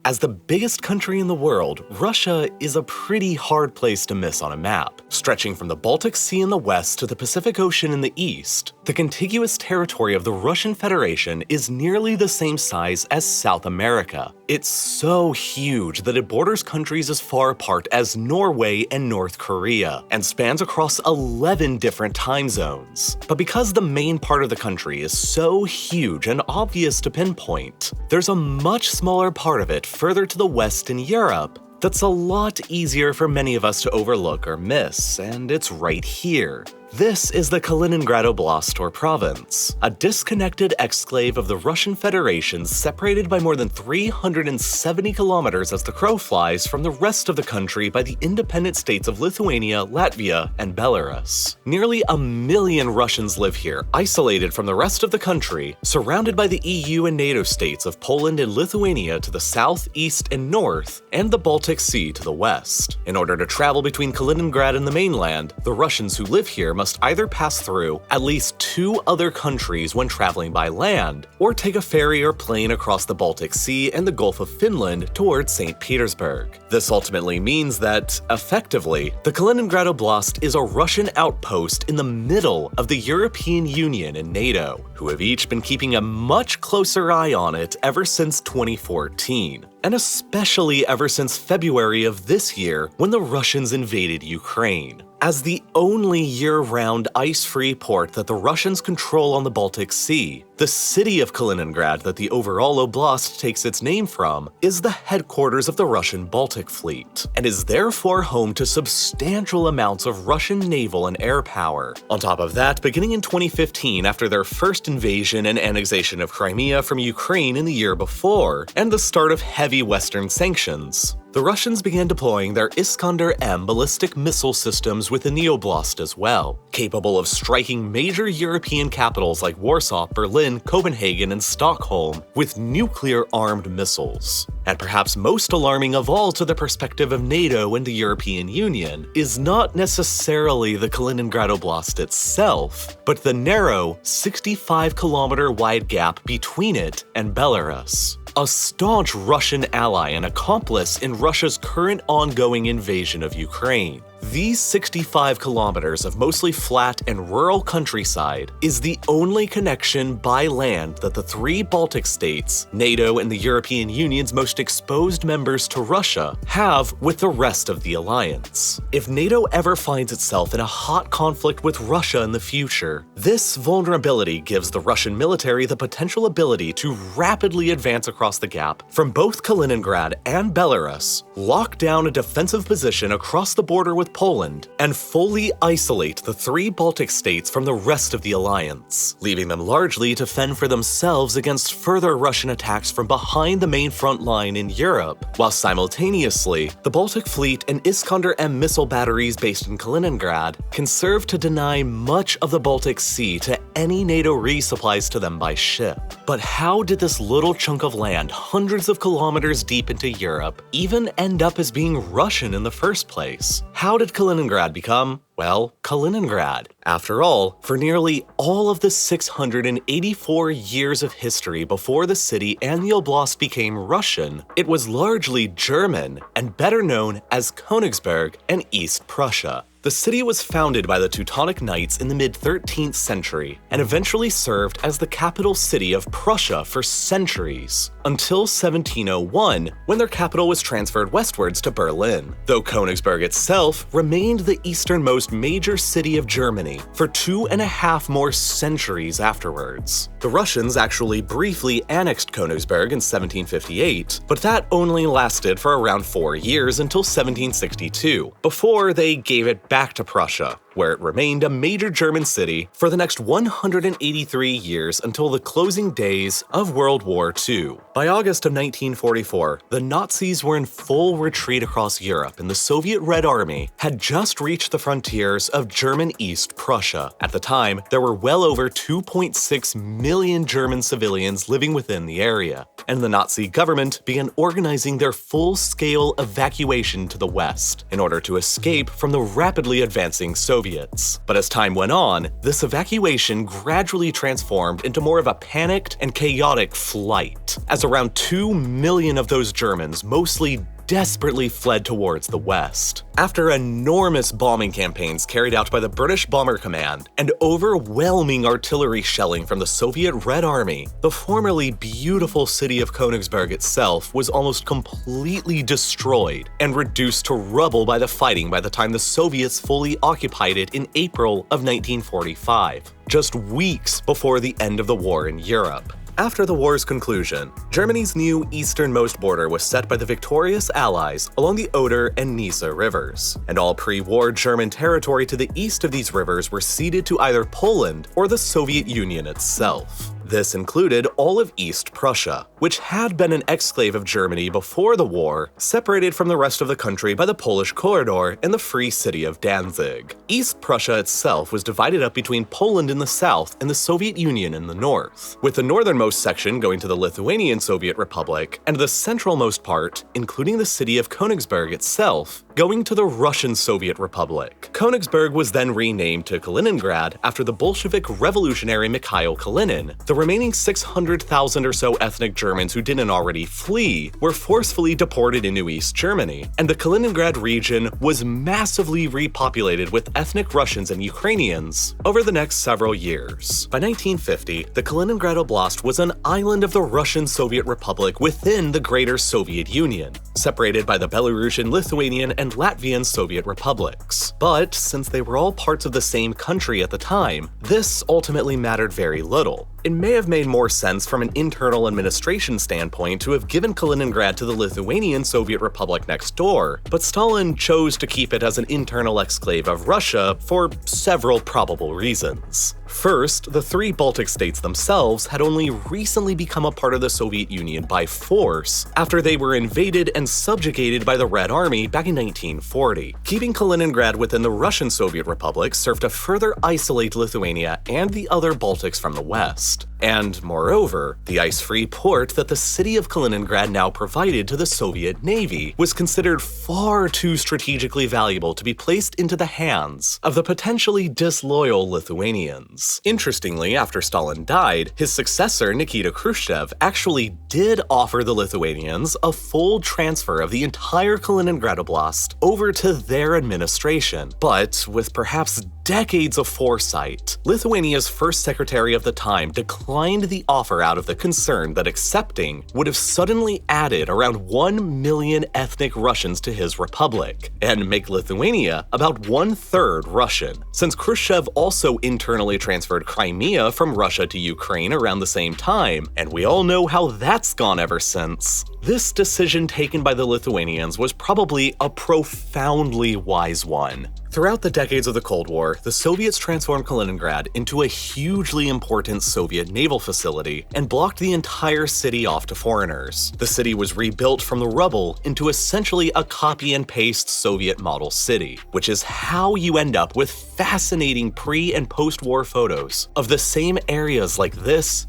As the biggest country in the world, Russia is a pretty hard place to miss on a map. Stretching from the Baltic Sea in the west to the Pacific Ocean in the east, the contiguous territory of the Russian Federation is nearly the same size as South America. It's so huge that it borders countries as far apart as Norway and North Korea, and spans across 11 different time zones. But because the main part of the country is so huge and obvious to pinpoint, there's a much smaller part of it further to the west in Europe that's a lot easier for many of us to overlook or miss, and it's right here. This is the Kaliningrad Oblast or province, a disconnected exclave of the Russian Federation separated by more than 370 kilometers as the crow flies from the rest of the country by the independent states of Lithuania, Latvia, and Belarus. Nearly 1 million Russians live here, isolated from the rest of the country, surrounded by the EU and NATO states of Poland and Lithuania to the south, east, and north, and the Baltic Sea to the west. In order to travel between Kaliningrad and the mainland, the Russians who live here must either pass through at least 2 other countries when traveling by land, or take a ferry or plane across the Baltic Sea and the Gulf of Finland towards St. Petersburg. This ultimately means that, effectively, the Kaliningrad Oblast is a Russian outpost in the middle of the European Union and NATO, who have each been keeping a much closer eye on it ever since 2014. And especially ever since February of this year when the Russians invaded Ukraine. As the only year-round ice-free port that the Russians control on the Baltic Sea, the city of Kaliningrad that the overall oblast takes its name from is the headquarters of the Russian Baltic Fleet, and is therefore home to substantial amounts of Russian naval and air power. On top of that, beginning in 2015 after their first invasion and annexation of Crimea from Ukraine in the year before, and the start of heavy Western sanctions, the Russians began deploying their Iskander-M ballistic missile systems within the oblast as well, capable of striking major European capitals like Warsaw, Berlin, Copenhagen, and Stockholm with nuclear-armed missiles. And perhaps most alarming of all to the perspective of NATO and the European Union is not necessarily the Kaliningrad Oblast itself, but the narrow 65-kilometer wide gap between it and Belarus, a staunch Russian ally and accomplice in Russia's current ongoing invasion of Ukraine. These 65 kilometers of mostly flat and rural countryside is the only connection by land that the 3 Baltic states, NATO and the European Union's most exposed members to Russia, have with the rest of the alliance. If NATO ever finds itself in a hot conflict with Russia in the future, this vulnerability gives the Russian military the potential ability to rapidly advance across the gap from both Kaliningrad and Belarus, lock down a defensive position across the border with Poland, and fully isolate the 3 Baltic states from the rest of the alliance, leaving them largely to fend for themselves against further Russian attacks from behind the main front line in Europe, while simultaneously, the Baltic Fleet and Iskander-M missile batteries based in Kaliningrad can serve to deny much of the Baltic Sea to any NATO resupplies to them by ship. But how did this little chunk of land, hundreds of kilometers deep into Europe, even end up as being Russian in the first place? How did Kaliningrad become, well, Kaliningrad? After all, for nearly all of the 684 years of history before the city and the oblast became Russian, it was largely German and better known as Königsberg and East Prussia. The city was founded by the Teutonic Knights in the mid-13th century and eventually served as the capital city of Prussia for centuries, until 1701, when their capital was transferred westwards to Berlin, though Königsberg itself remained the easternmost major city of Germany for 2.5 more centuries afterwards. The Russians actually briefly annexed Königsberg in 1758, but that only lasted for around 4 years until 1762, before they gave it back to Prussia, where it remained a major German city for the next 183 years until the closing days of World War II. By August of 1944, the Nazis were in full retreat across Europe, and the Soviet Red Army had just reached the frontiers of German East Prussia. At the time, there were well over 2.6 million German civilians living within the area, and the Nazi government began organizing their full-scale evacuation to the west in order to escape from the rapidly advancing Soviet Soviets. But as time went on, this evacuation gradually transformed into more of a panicked and chaotic flight, as around 2 million of those Germans mostly desperately fled towards the west. After enormous bombing campaigns carried out by the British Bomber Command and overwhelming artillery shelling from the Soviet Red Army, the formerly beautiful city of Königsberg itself was almost completely destroyed and reduced to rubble by the fighting by the time the Soviets fully occupied it in April of 1945, just weeks before the end of the war in Europe. After the war's conclusion, Germany's new easternmost border was set by the victorious Allies along the Oder and Neisse rivers, and all pre-war German territory to the east of these rivers were ceded to either Poland or the Soviet Union itself. This included all of East Prussia, which had been an exclave of Germany before the war, separated from the rest of the country by the Polish corridor and the free city of Danzig. East Prussia itself was divided up between Poland in the south and the Soviet Union in the north, with the northernmost section going to the Lithuanian Soviet Republic, and the centralmost part, including the city of Königsberg itself, going to the Russian Soviet Republic. Königsberg was then renamed to Kaliningrad after the Bolshevik revolutionary Mikhail Kalinin. The remaining 600,000 or so ethnic Germans who didn't already flee were forcefully deported into East Germany, and the Kaliningrad region was massively repopulated with ethnic Russians and Ukrainians over the next several years. By 1950, the Kaliningrad Oblast was an island of the Russian Soviet Republic within the Greater Soviet Union, separated by the Belarusian, Lithuanian, and Latvian Soviet republics. But since they were all parts of the same country at the time, this ultimately mattered very little. It may have made more sense from an internal administration standpoint to have given Kaliningrad to the Lithuanian Soviet Republic next door, but Stalin chose to keep it as an internal exclave of Russia for several probable reasons. First, the three Baltic states themselves had only recently become a part of the Soviet Union by force after they were invaded and subjugated by the Red Army back in 1940. Keeping Kaliningrad within the Russian Soviet Republic served to further isolate Lithuania and the other Baltics from the west. And moreover, the ice-free port that the city of Kaliningrad now provided to the Soviet Navy was considered far too strategically valuable to be placed into the hands of the potentially disloyal Lithuanians. Interestingly, after Stalin died, his successor Nikita Khrushchev actually did offer the Lithuanians a full transfer of the entire Kaliningrad Oblast over to their administration, but with perhaps decades of foresight, Lithuania's first secretary of the time declined the offer out of the concern that accepting would have suddenly added around 1 million ethnic Russians to his republic, and make Lithuania about 1/3 Russian, since Khrushchev also internally transferred Crimea from Russia to Ukraine around the same time, and we all know how that's gone ever since. This decision taken by the Lithuanians was probably a profoundly wise one. Throughout the decades of the Cold War, the Soviets transformed Kaliningrad into a hugely important Soviet naval facility and blocked the entire city off to foreigners. The city was rebuilt from the rubble into essentially a copy and paste Soviet model city, which is how you end up with fascinating pre- and post-war photos of the same areas like this,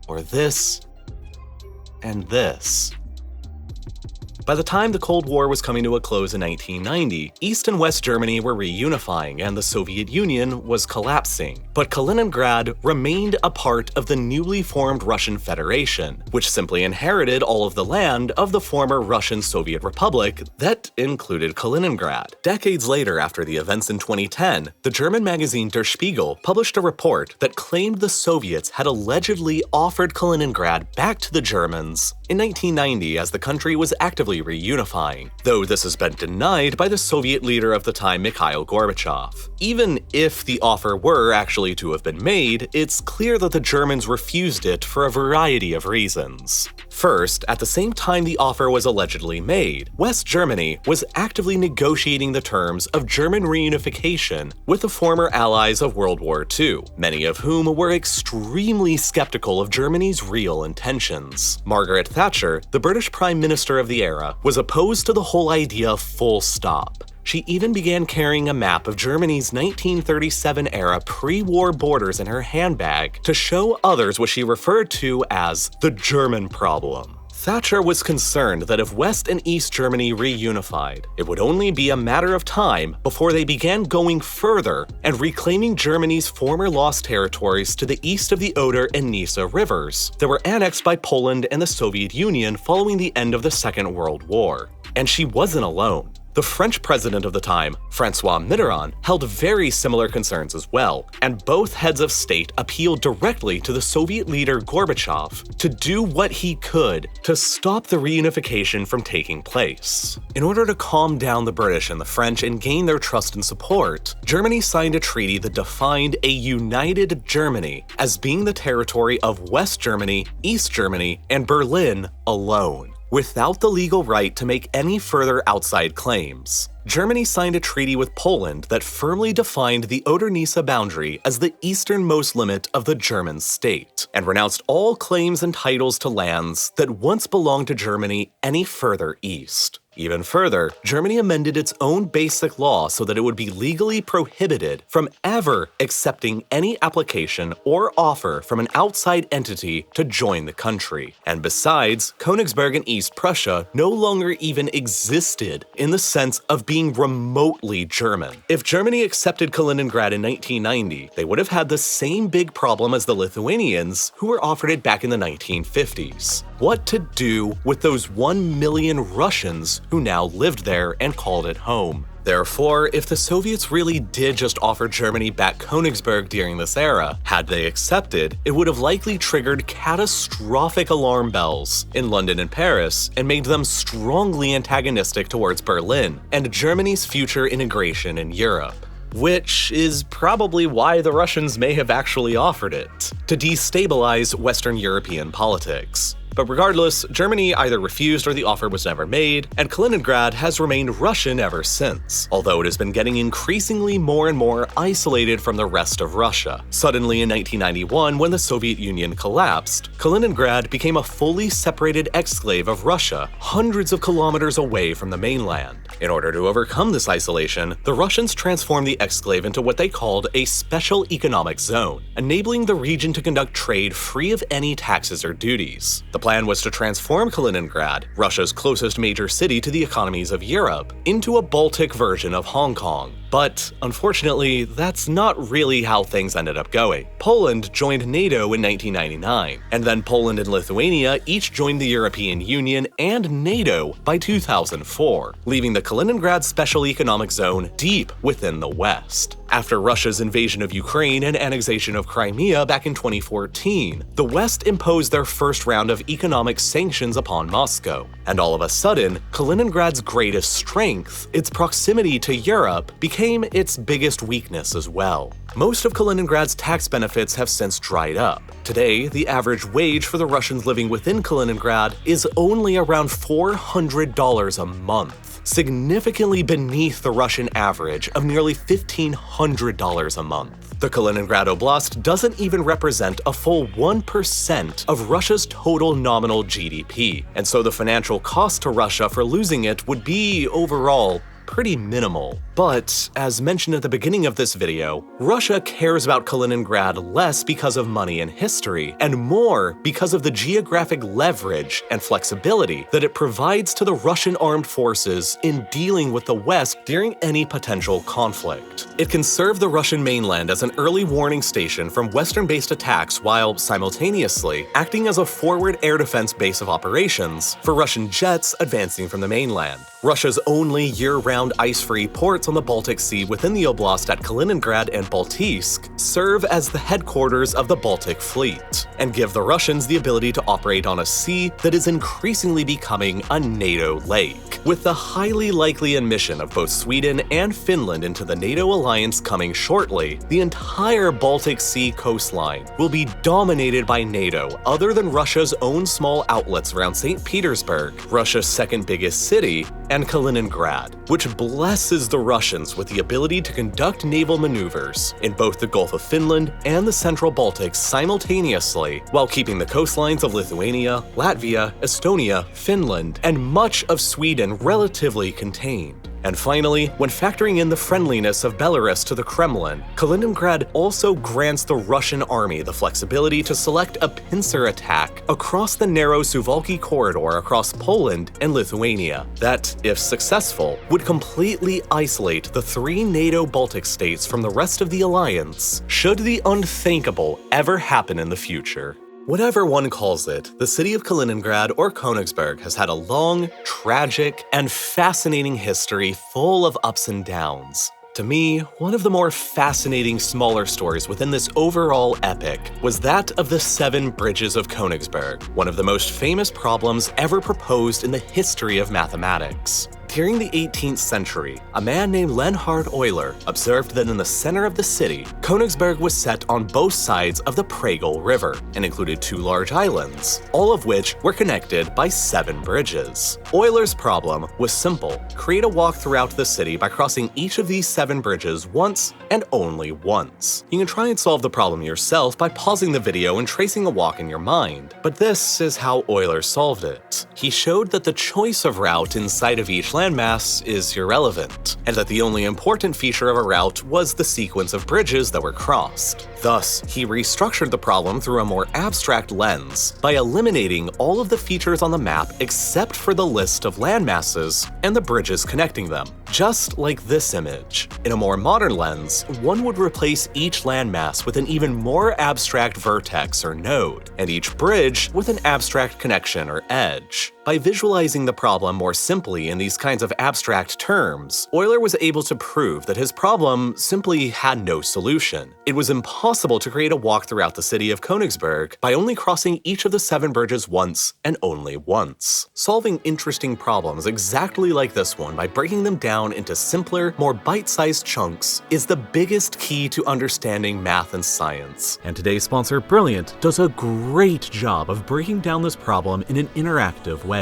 or this, and this. By the time the Cold War was coming to a close in 1990, East and West Germany were reunifying and the Soviet Union was collapsing. But Kaliningrad remained a part of the newly formed Russian Federation, which simply inherited all of the land of the former Russian Soviet Republic that included Kaliningrad. Decades later, after the events in 2010, the German magazine Der Spiegel published a report that claimed the Soviets had allegedly offered Kaliningrad back to the Germans in 1990 as the country was actively reunifying, though this has been denied by the Soviet leader of the time, Mikhail Gorbachev. Even if the offer were actually to have been made, it's clear that the Germans refused it for a variety of reasons. First, at the same time the offer was allegedly made, West Germany was actively negotiating the terms of German reunification with the former allies of World War II, many of whom were extremely skeptical of Germany's real intentions. Margaret Thatcher, the British Prime Minister of the era, was opposed to the whole idea full stop. She even began carrying a map of Germany's 1937-era pre-war borders in her handbag to show others what she referred to as the German problem. Thatcher was concerned that if West and East Germany reunified, it would only be a matter of time before they began going further and reclaiming Germany's former lost territories to the east of the Oder and Nisa rivers that were annexed by Poland and the Soviet Union following the end of the Second World War. And she wasn't alone. The French president of the time, François Mitterrand, held very similar concerns as well, and both heads of state appealed directly to the Soviet leader Gorbachev to do what he could to stop the reunification from taking place. In order to calm down the British and the French and gain their trust and support, Germany signed a treaty that defined a united Germany as being the territory of West Germany, East Germany, and Berlin alone, without the legal right to make any further outside claims. Germany signed a treaty with Poland that firmly defined the Oder-Nisa boundary as the easternmost limit of the German state, and renounced all claims and titles to lands that once belonged to Germany any further east. Even further, Germany amended its own basic law so that it would be legally prohibited from ever accepting any application or offer from an outside entity to join the country. And besides, Königsberg and East Prussia no longer even existed in the sense of being remotely German. If Germany accepted Kaliningrad in 1990, they would have had the same big problem as the Lithuanians who were offered it back in the 1950s. What to do with those 1 million Russians who now lived there and called it home? Therefore, if the Soviets really did just offer Germany back Königsberg during this era, had they accepted, it would have likely triggered catastrophic alarm bells in London and Paris and made them strongly antagonistic towards Berlin and Germany's future integration in Europe. Which is probably why the Russians may have actually offered it, to destabilize Western European politics. But regardless, Germany either refused or the offer was never made, and Kaliningrad has remained Russian ever since, although it has been getting increasingly more and more isolated from the rest of Russia. Suddenly in 1991, when the Soviet Union collapsed, Kaliningrad became a fully separated exclave of Russia, hundreds of kilometers away from the mainland. In order to overcome this isolation, the Russians transformed the exclave into what they called a special economic zone, enabling the region to conduct trade free of any taxes or duties. The plan was to transform Kaliningrad, Russia's closest major city to the economies of Europe, into a Baltic version of Hong Kong. But unfortunately, that's not really how things ended up going. Poland joined NATO in 1999, and then Poland and Lithuania each joined the European Union and NATO by 2004, leaving the Kaliningrad Special Economic Zone deep within the West. After Russia's invasion of Ukraine and annexation of Crimea back in 2014, the West imposed their first round of economic sanctions upon Moscow. And all of a sudden, Kaliningrad's greatest strength, its proximity to Europe, became its biggest weakness as well. Most of Kaliningrad's tax benefits have since dried up. Today, the average wage for the Russians living within Kaliningrad is only around $400 a month, significantly beneath the Russian average of nearly $1,500 a month. The Kaliningrad Oblast doesn't even represent a full 1% of Russia's total nominal GDP, and so the financial cost to Russia for losing it would be, overall, pretty minimal. But, as mentioned at the beginning of this video, Russia cares about Kaliningrad less because of money and history, and more because of the geographic leverage and flexibility that it provides to the Russian armed forces in dealing with the West during any potential conflict. It can serve the Russian mainland as an early warning station from Western-based attacks while, simultaneously, acting as a forward air defense base of operations for Russian jets advancing from the mainland. Russia's only year-round ice-free ports on the Baltic Sea within the oblast at Kaliningrad and Baltijsk serve as the headquarters of the Baltic Fleet, and give the Russians the ability to operate on a sea that is increasingly becoming a NATO lake. With the highly likely admission of both Sweden and Finland into the NATO alliance coming shortly, the entire Baltic Sea coastline will be dominated by NATO other than Russia's own small outlets around St. Petersburg, Russia's second biggest city, and Kaliningrad, which blesses the Russians with the ability to conduct naval maneuvers in both the Gulf of Finland and the Central Baltics simultaneously, while keeping the coastlines of Lithuania, Latvia, Estonia, Finland, and much of Sweden relatively contained. And finally, when factoring in the friendliness of Belarus to the Kremlin, Kaliningrad also grants the Russian army the flexibility to select a pincer attack across the narrow Suwalki corridor across Poland and Lithuania that, if successful, would completely isolate the 3 NATO Baltic states from the rest of the alliance, should the unthinkable ever happen in the future. Whatever one calls it, the city of Kaliningrad or Königsberg has had a long, tragic, and fascinating history full of ups and downs. To me, one of the more fascinating smaller stories within this overall epic was that of the 7 bridges of Königsberg, one of the most famous problems ever proposed in the history of mathematics. During the 18th century, a man named Leonhard Euler observed that in the center of the city, Königsberg was set on both sides of the Pregel River and included 2 large islands, all of which were connected by 7 bridges. Euler's problem was simple: create a walk throughout the city by crossing each of these 7 bridges once and only once. You can try and solve the problem yourself by pausing the video and tracing a walk in your mind, but this is how Euler solved it. He showed that the choice of route inside of each landmass is irrelevant, and that the only important feature of a route was the sequence of bridges that were crossed. Thus, he restructured the problem through a more abstract lens by eliminating all of the features on the map except for the list of landmasses and the bridges connecting them, just like this image. In a more modern lens, one would replace each landmass with an even more abstract vertex or node, and each bridge with an abstract connection or edge. By visualizing the problem more simply in these kinds of abstract terms, Euler was able to prove that his problem simply had no solution. It was impossible to create a walk throughout the city of Königsberg by only crossing each of the 7 bridges once and only once. Solving interesting problems exactly like this one by breaking them down into simpler, more bite-sized chunks is the biggest key to understanding math and science. And today's sponsor, Brilliant, does a great job of breaking down this problem in an interactive way.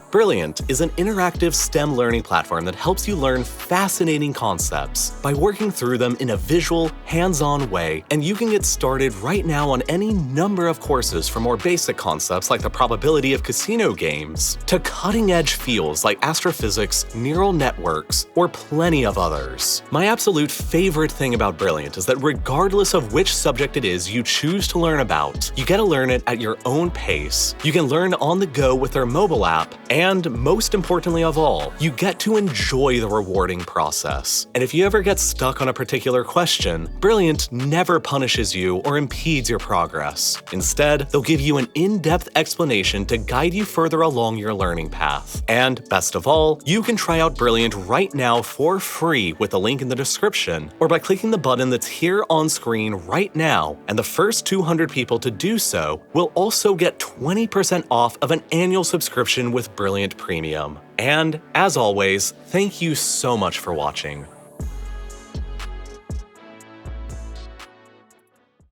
Brilliant is an interactive STEM learning platform that helps you learn fascinating concepts by working through them in a visual, hands-on way, and you can get started right now on any number of courses from more basic concepts like the probability of casino games to cutting-edge fields like astrophysics, neural networks, or plenty of others. My absolute favorite thing about Brilliant is that regardless of which subject it is you choose to learn about, you get to learn it at your own pace. You can learn on the go with their mobile app, and most importantly of all, you get to enjoy the rewarding process. And if you ever get stuck on a particular question, Brilliant never punishes you or impedes your progress. Instead, they'll give you an in-depth explanation to guide you further along your learning path. And best of all, you can try out Brilliant right now for free with the link in the description, or by clicking the button that's here on screen right now, and the first 200 people to do so will also get 20% off of an annual subscription with Brilliant Premium. And, as always, thank you so much for watching.